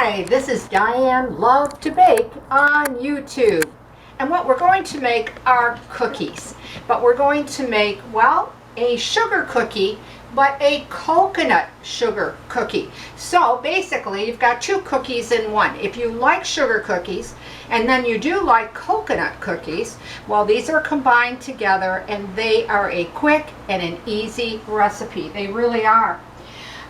Hi, this is Diane Lovetobake on YouTube. And what we're going to make are cookies. But we're going to make, well, a sugar cookie, but a coconut sugar cookie. So basically, you've got two cookies in one. If you like sugar cookies, and then you do like coconut cookies, well, these are combined together, and they are a quick and an easy recipe. They really are.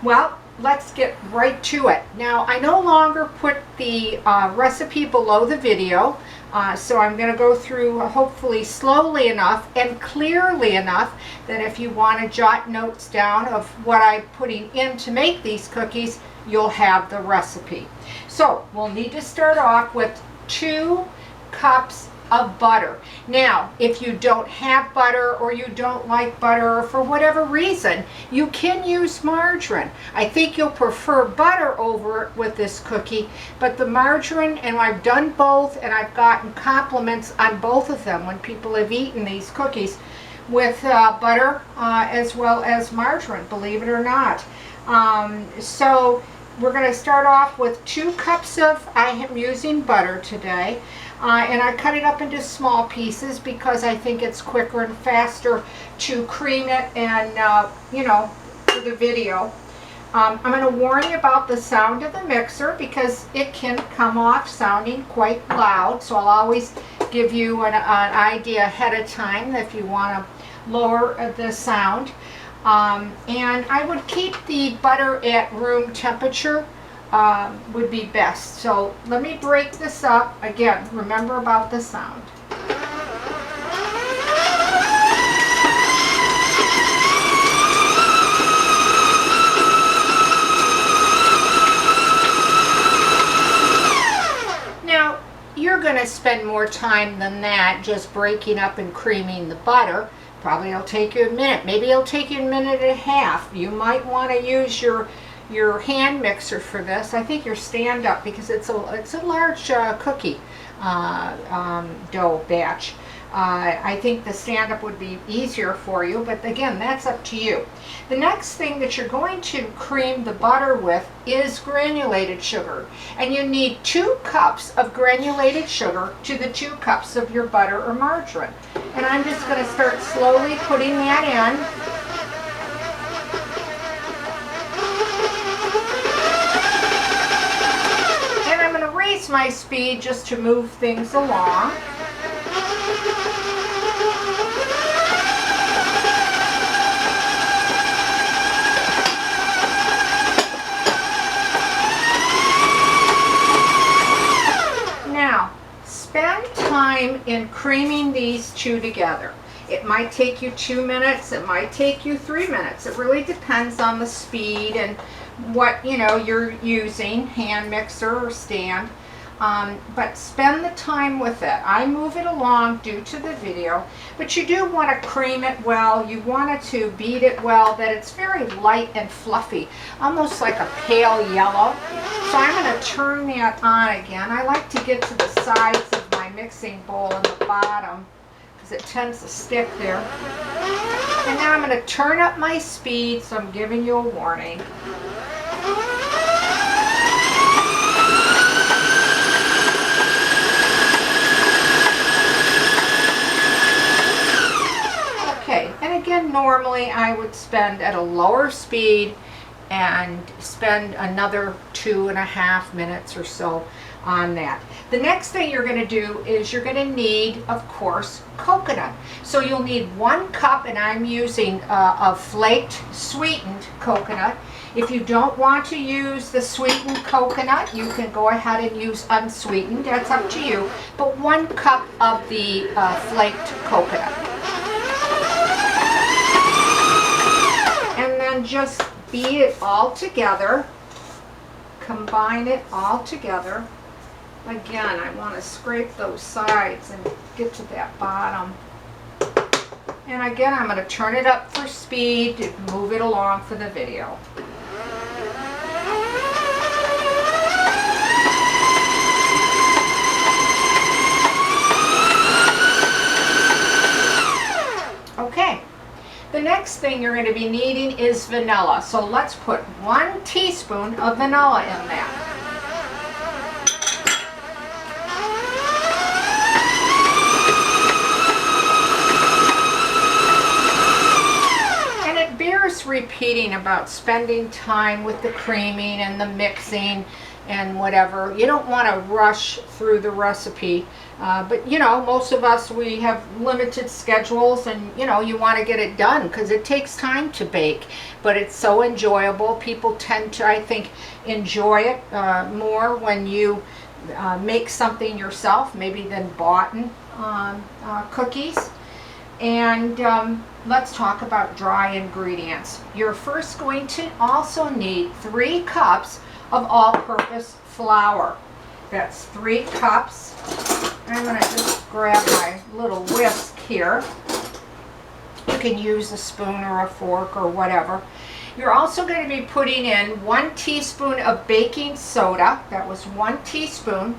Well, let's get right to it. Now, I no longer put the recipe below the video, so I'm going to go through hopefully slowly enough and clearly enough that if you want to jot notes down of what I'm putting in to make these cookies, you'll have the recipe. So we'll need to start off with 2 cups of butter. Now, if you don't have butter or you don't like butter or for whatever reason, you can use margarine. I think you'll prefer butter over it with this cookie, but the margarine, and I've done both and I've gotten compliments on both of them when people have eaten these cookies with butter as well as margarine, believe it or not. So we're going to start off with 2 cups of, I am using butter today. And I cut it up into small pieces because I think it's quicker and faster to cream it and, for the video. I'm going to warn you about the sound of the mixer because it can come off sounding quite loud. So I'll always give you an idea ahead of time if you want to lower the sound. And I would keep the butter at room temperature. Would be best. So let me break this up. Again, remember about the sound. Now, you're going to spend more time than that just breaking up and creaming the butter. Probably it'll take you a minute. Maybe it'll take you a minute and a half. You might want to use your hand mixer for this. I think your stand up because it's a large cookie dough batch. I think the stand up would be easier for you, but again, that's up to you. The next thing that you're going to cream the butter with is granulated sugar, and you need 2 cups of granulated sugar to the 2 cups of your butter or margarine. And I'm just going to start slowly putting that in. Raise my speed just to move things along. Now, spend time in creaming these 2 together. It might take you 2 minutes, it might take you 3 minutes. It really depends on the speed and what you're using, hand mixer or stand. But spend the time with it. I move it along due to the video, but you do want to cream it well. You want it to beat it well, that it's very light and fluffy, almost like a pale yellow. So I'm going to turn that on again. I like to get to the sides of my mixing bowl and the bottom because it tends to stick there. And now I'm going to turn up my speed, so I'm giving you a warning. Again, normally I would spend at a lower speed and spend another 2.5 minutes or so on that. The next thing you're going to do is you're going to need, of course, coconut. So you'll need 1 cup, and I'm using a flaked sweetened coconut. If you don't want to use the sweetened coconut, you can go ahead and use unsweetened. That's up to you. But 1 cup of the flaked coconut. And then just beat it all together, combine it all together. Again, I want to scrape those sides and get to that bottom. And again, I'm going to turn it up for speed to move it along for the video. Okay. The next thing you're going to be needing is vanilla. So let's put 1 teaspoon of vanilla in that. just repeating about spending time with the creaming and the mixing and whatever. You don't want to rush through the recipe, but you know, most of us, we have limited schedules, and you know, you want to get it done because it takes time to bake, but it's so enjoyable. People tend to, I think, enjoy it more when you make something yourself, maybe than bought cookies. And let's talk about dry ingredients. You're first going to also need 3 cups of all-purpose flour. That's 3 cups. I'm going to just grab my little whisk here. You can use a spoon or a fork or whatever. You're also going to be putting in 1 teaspoon of baking soda. That was 1 teaspoon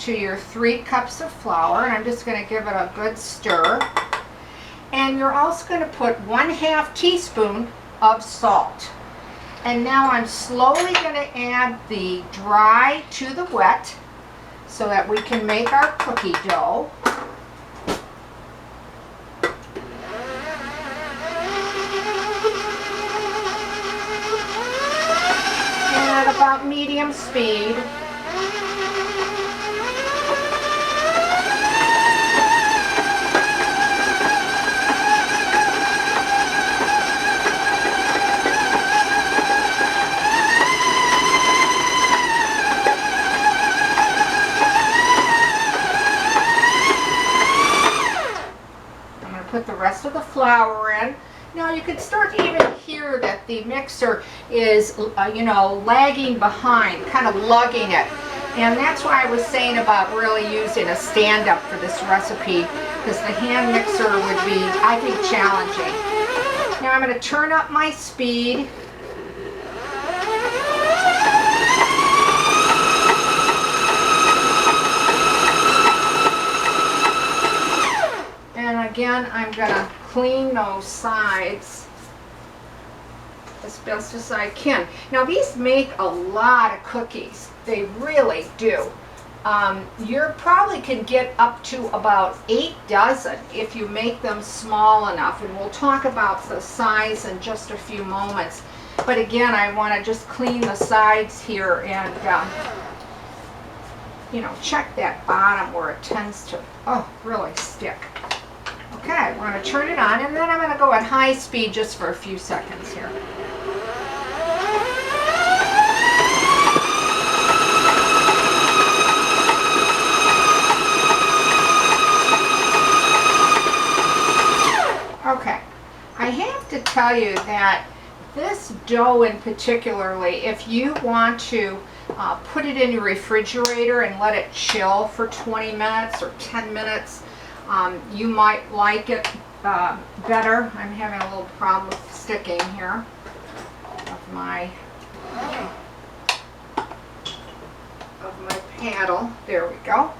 to your 3 cups of flour. And I'm just going to give it a good stir. And you're also going to put 1/2 teaspoon of salt. And now I'm slowly going to add the dry to the wet so that we can make our cookie dough. And at about medium speed. Put the rest of the flour in. Now you can start to even hear that the mixer is, you know, lagging behind, kind of lugging it. And that's why I was saying about really using a stand-up for this recipe, because the hand mixer would be, I think, challenging. Now I'm going to turn up my speed. Again, I'm going to clean those sides as best as I can. Now these make a lot of cookies. They really do. You probably can get up to about 8 dozen if you make them small enough. And we'll talk about the size in just a few moments. But again, I want to just clean the sides here and, you know, check that bottom where it tends to, really stick. Okay, we're going to turn it on, and then I'm going to go at high speed just for a few seconds here. Okay, I have to tell you that this dough in particularly, if you want to put it in your refrigerator and let it chill for 20 minutes or 10 minutes, you might like it better. I'm having a little problem with sticking here of my paddle. There we go.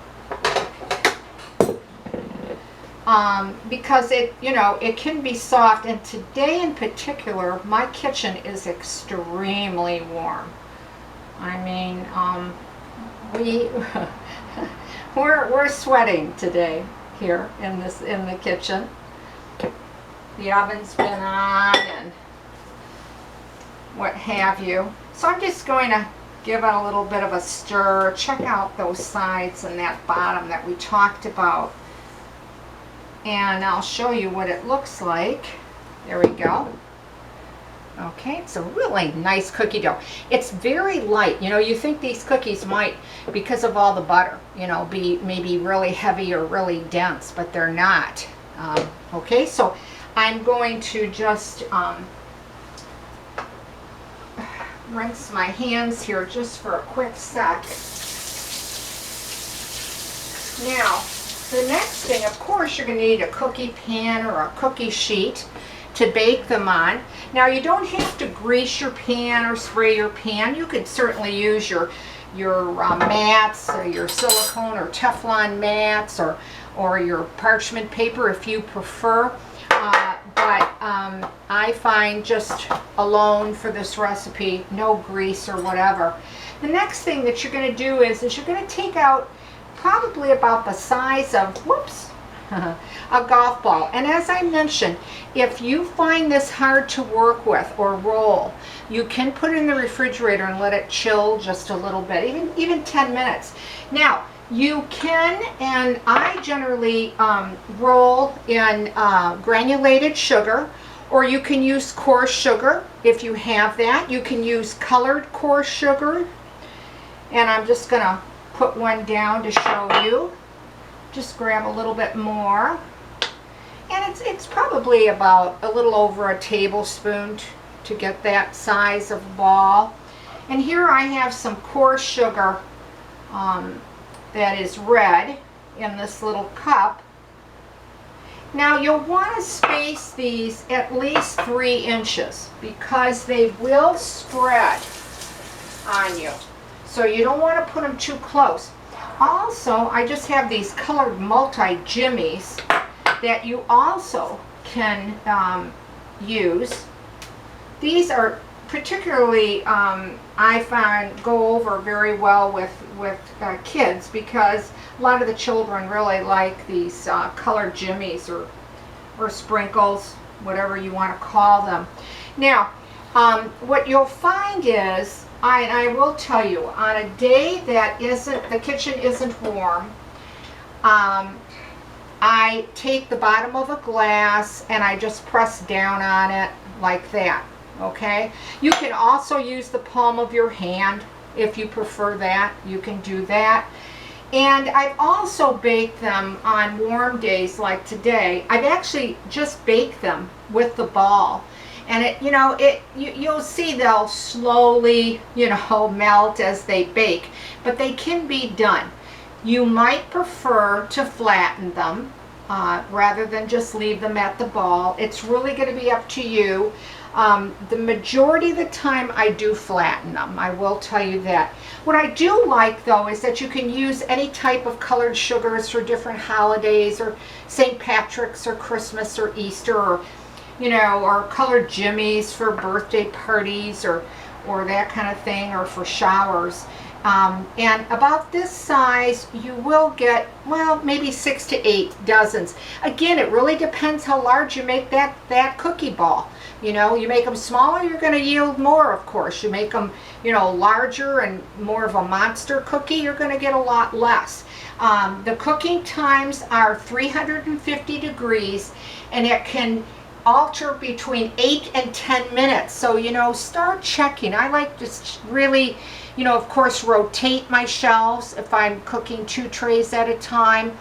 Because it, you know, it can be soft, and today in particular, my kitchen is extremely warm. I mean, we're sweating today here in the kitchen. The oven's been on and what have you. So I'm just going to give it a little bit of a stir. Check out those sides and that bottom that we talked about. And I'll show you what it looks like. There we go. Okay, it's a really nice cookie dough. It's very light. You know, you think these cookies might, because of all the butter, you know, be maybe really heavy or really dense, but they're not. Okay, so I'm going to just rinse my hands here just for a quick sec. Now, the next thing, of course, you're going to need a cookie pan or a cookie sheet to bake them on. Now, you don't have to grease your pan or spray your pan. You could certainly use your mats, or your silicone or Teflon mats, or your parchment paper if you prefer. But I find just alone for this recipe, no grease or whatever. The next thing that you're going to do is you're going to take out probably about the size of, a golf ball. And as I mentioned, if you find this hard to work with or roll, you can put it in the refrigerator and let it chill just a little bit, even 10 minutes. Now, you can, and I generally roll in granulated sugar, or you can use coarse sugar if you have that. You can use colored coarse sugar. And I'm just going to put one down to show you. Just grab a little bit more. And it's probably about a little over a tablespoon to get that size of ball. And here I have some coarse sugar that is red in this little cup. Now you'll want to space these at least 3 inches because they will spread on you. So you don't want to put them too close. Also, I just have these colored multi-jimmies that you also can use. These are particularly, I find, go over very well with kids because a lot of the children really like these colored jimmies or sprinkles, whatever you want to call them. Now, what you'll find is, I will tell you, on a day that the kitchen isn't warm, I take the bottom of a glass and I just press down on it like that, okay? You can also use the palm of your hand if you prefer that. You can do that. And I've also baked them on warm days like today. I've actually just baked them with the ball. And you'll see they'll slowly, melt as they bake, but they can be done. You might prefer to flatten them rather than just leave them at the ball. It's really going to be up to you. The majority of the time I do flatten them, I will tell you that. What I do like though is that you can use any type of colored sugars for different holidays, or St. Patrick's or Christmas or Easter, or or colored jimmies for birthday parties or that kind of thing, or for showers. And about this size, you will get, well, maybe 6 to 8 dozens. Again, it really depends how large you make that cookie ball. You make them smaller, you're going to yield more, of course. You make them, larger and more of a monster cookie, you're going to get a lot less. The cooking times are 350 degrees, and it can alter between 8 and 10 minutes. So, start checking. I like to really, of course, rotate my shelves if I'm cooking 2 trays at a time.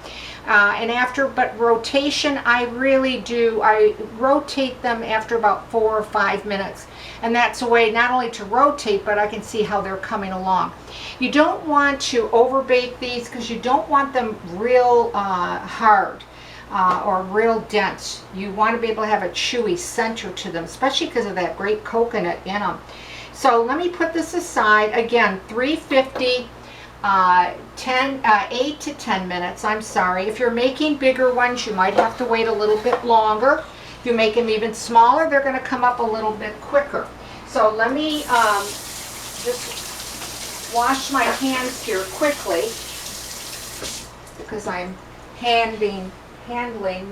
But rotation, I rotate them after about 4 or 5 minutes. And that's a way not only to rotate, but I can see how they're coming along. You don't want to overbake these because you don't want them real hard. Or real dense. You want to be able to have a chewy center to them, especially because of that great coconut in them. So let me put this aside. Again, 350, 8 to 10 minutes. I'm sorry. If you're making bigger ones, you might have to wait a little bit longer. If you make them even smaller, they're going to come up a little bit quicker. So let me just wash my hands here quickly because I'm handling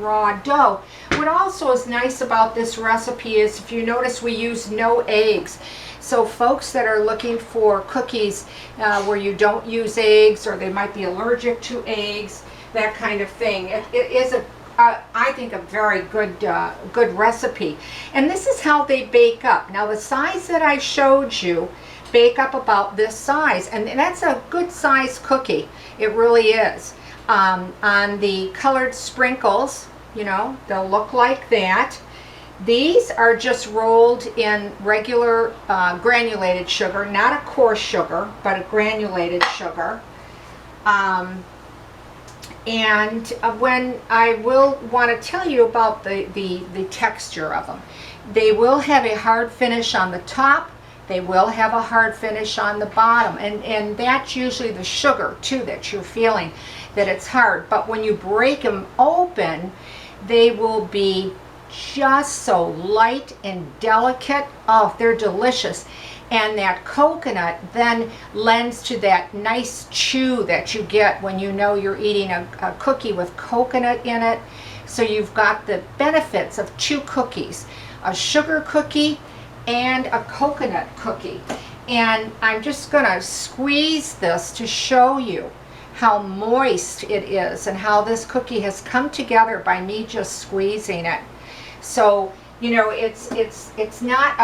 raw dough. What also is nice about this recipe is, if you notice, we use no eggs. So folks that are looking for cookies where you don't use eggs, or they might be allergic to eggs, that kind of thing, it is I think a very good recipe. And this is how they bake up. Now the size that I showed you bake up about this size, and that's a good size cookie. It really is. On the colored sprinkles, they'll look like that. These are just rolled in regular granulated sugar, not a coarse sugar, but a granulated sugar. When I will want to tell you about the texture of them. They will have a hard finish on the top. They will have a hard finish on the bottom, and that's usually the sugar too that you're feeling, that it's hard. But when you break them open, they will be just so light and delicate. Oh, they're delicious. And that coconut then lends to that nice chew that you get when you know you're eating a cookie with coconut in it. So you've got the benefits of two cookies, a sugar cookie and a coconut cookie. And I'm just gonna squeeze this to show you how moist it is and how this cookie has come together by me just squeezing it. So, you know, it's not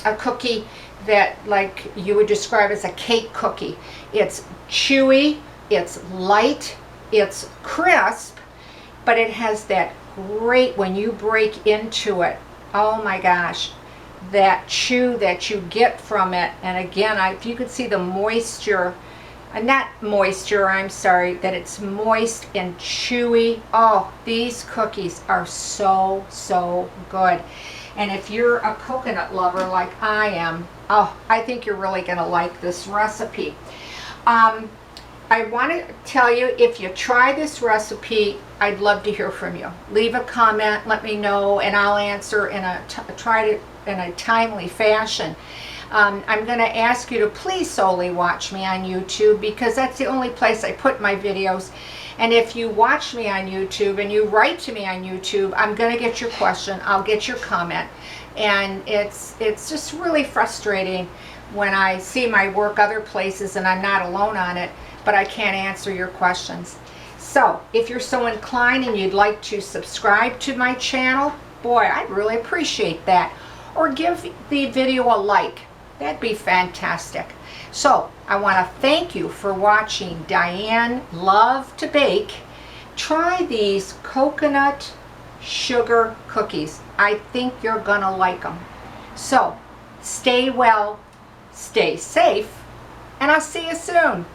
a cookie that like you would describe as a cake cookie. It's chewy, it's light, it's crisp, but it has that great, when you break into it, oh my gosh, that chew that you get from it. And again, if you could see the moisture, not moisture, I'm sorry, that it's moist and chewy. Oh, these cookies are so, so good. And if you're a coconut lover like I am, oh, I think you're really going to like this recipe. I want to tell you, if you try this recipe, I'd love to hear from you. Leave a comment, let me know, and I'll answer in a timely fashion. I'm going to ask you to please solely watch me on YouTube, because that's the only place I put my videos. And if you watch me on YouTube and you write to me on YouTube, I'm going to get your question, I'll get your comment. And it's just really frustrating when I see my work other places and I'm not alone on it, but I can't answer your questions. So if you're so inclined and you'd like to subscribe to my channel, boy, I'd really appreciate that. Or give the video a like. That'd be fantastic. So I want to thank you for watching Diane Lovetobake. Try these coconut sugar cookies. I think you're gonna like them. So stay well, stay safe, and I'll see you soon.